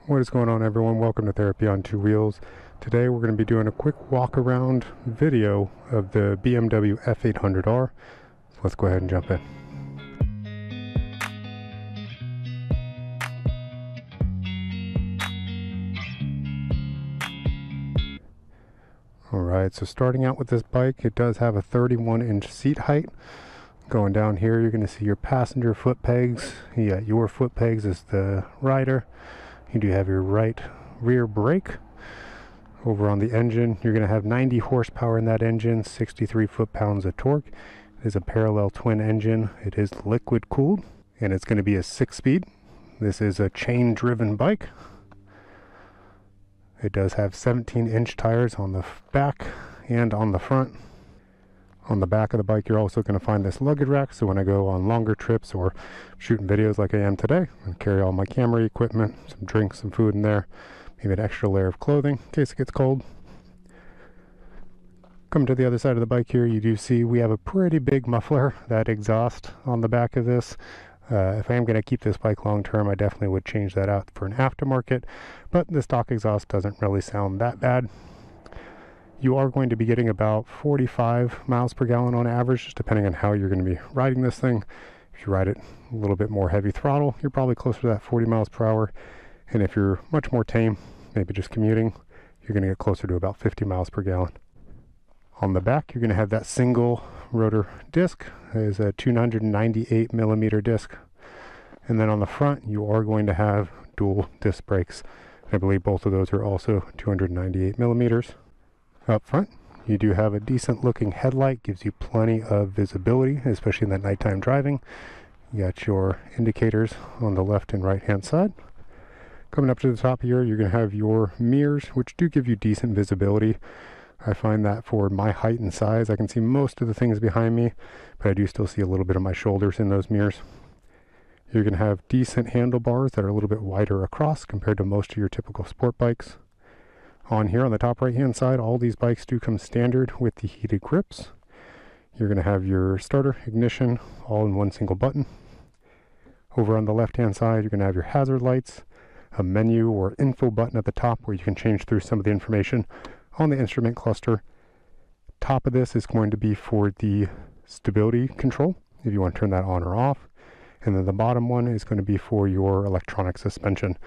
What is going on, everyone? Welcome to Therapy on Two Wheels. Today we're going to be doing a quick walk around video of the BMW F800R. So let's go ahead and jump in. Alright, so starting out with this bike, it does have a 31-inch seat height. Going down here, you're going to see your passenger foot pegs. Yeah, your foot pegs is the rider. You do have your right rear brake. Over on the engine, you're going to have 90 horsepower in that engine, 63 foot-pounds of torque. It is a parallel twin engine. It is liquid cooled, and it's going to be a 6-speed. This is a chain-driven bike. It does have 17-inch tires on the back and on the front. On the back of the bike, you're also going to find this luggage rack, so when I go on longer trips or shooting videos like I am today, I carry all my camera equipment, some drinks, some food in there, maybe an extra layer of clothing in case it gets cold. Coming to the other side of the bike here, you do see we have a pretty big muffler, that exhaust on the back of this. If I am going to keep this bike long term, I definitely would change that out for an aftermarket, but the stock exhaust doesn't really sound that bad. You are going to be getting about 45 miles per gallon on average, just depending on how you're going to be riding this thing. If you ride it a little bit more heavy throttle, you're probably closer to that 40 miles per hour. And if you're much more tame, maybe just commuting, you're going to get closer to about 50 miles per gallon. On the back, you're going to have that single rotor disc. It is a 298 millimeter disc. And then on the front, you are going to have dual disc brakes. I believe both of those are also 298 millimeters. Up front, you do have a decent looking headlight, gives you plenty of visibility, especially in that nighttime driving. You got your indicators on the left and right hand side. Coming up to the top here, you're going to have your mirrors, which do give you decent visibility. I find that for my height and size, I can see most of the things behind me, but I do still see a little bit of my shoulders in those mirrors. You're going to have decent handlebars that are a little bit wider across compared to most of your typical sport bikes. On here on the top right hand side, all these bikes do come standard with the heated grips. You're going to have your starter, ignition, all in one single button. Over on the left hand side, you're going to have your hazard lights, a menu or info button at the top where you can change through some of the information on the instrument cluster. Top of this is going to be for the stability control, if you want to turn that on or off. And then the bottom one is going to be for your electronic suspension.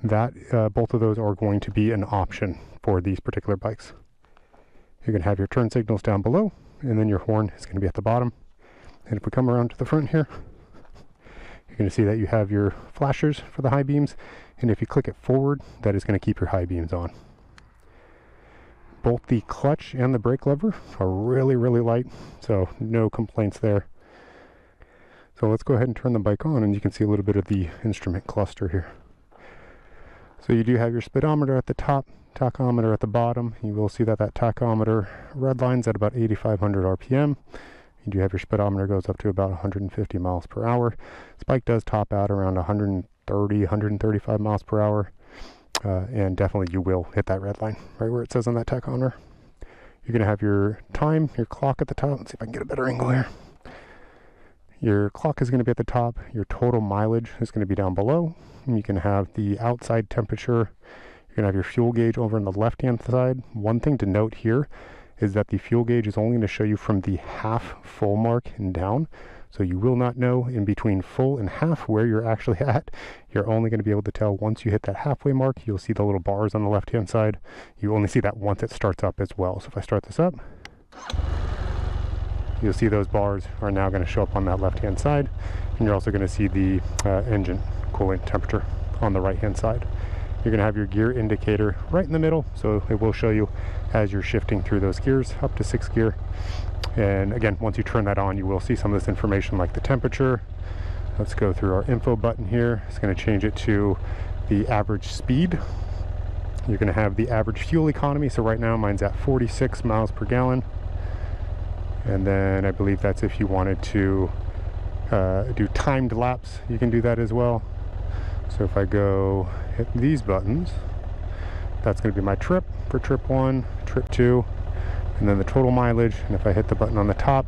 That both of those are going to be an option for these particular bikes. You're going to have your turn signals down below, and then your horn is going to be at the bottom. And if we come around to the front here, you're going to see that you have your flashers for the high beams, and if you click it forward, that is going to keep your high beams on. Both the clutch and the brake lever are really light, so no complaints there. So let's go ahead and turn the bike on, and you can see a little bit of the instrument cluster here. So you do have your speedometer at the top, tachometer at the bottom. You will see that tachometer redlines at about 8,500 RPM. You do have your speedometer goes up to about 150 miles per hour. This bike does top out around 130, 135 miles per hour. And definitely you will hit that red line right where it says on that tachometer. You're going to have your time, your clock at the top. Let's see if I can get a better angle here. Your clock is going to be at the top. Your total mileage is going to be down below. And you can have the outside temperature. You're going to have your fuel gauge over on the left-hand side. One thing to note here is that the fuel gauge is only going to show you from the half full mark and down. So you will not know in between full and half where you're actually at. You're only going to be able to tell once you hit that halfway mark. You'll see the little bars on the left-hand side. You only see that once it starts up as well. So if I start this up, you'll see those bars are now going to show up on that left-hand side. And you're also going to see the engine cooling temperature on the right-hand side. You're going to have your gear indicator right in the middle, so it will show you as you're shifting through those gears up to 6th gear. And again, once you turn that on, you will see some of this information like the temperature. Let's go through our info button here. It's going to change it to the average speed. You're going to have the average fuel economy. So right now mine's at 46 miles per gallon. And then I believe that's if you wanted to do timed laps, you can do that as well. So if I go hit these buttons, that's going to be my trip for trip 1, trip 2, and then the total mileage. And if I hit the button on the top,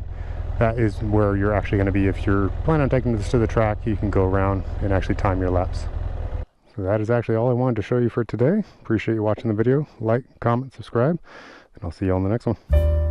that is where you're actually going to be. If you're planning on taking this to the track, you can go around and actually time your laps. So that is actually all I wanted to show you for today. Appreciate you watching the video. Like, comment, subscribe, and I'll see you on the next one.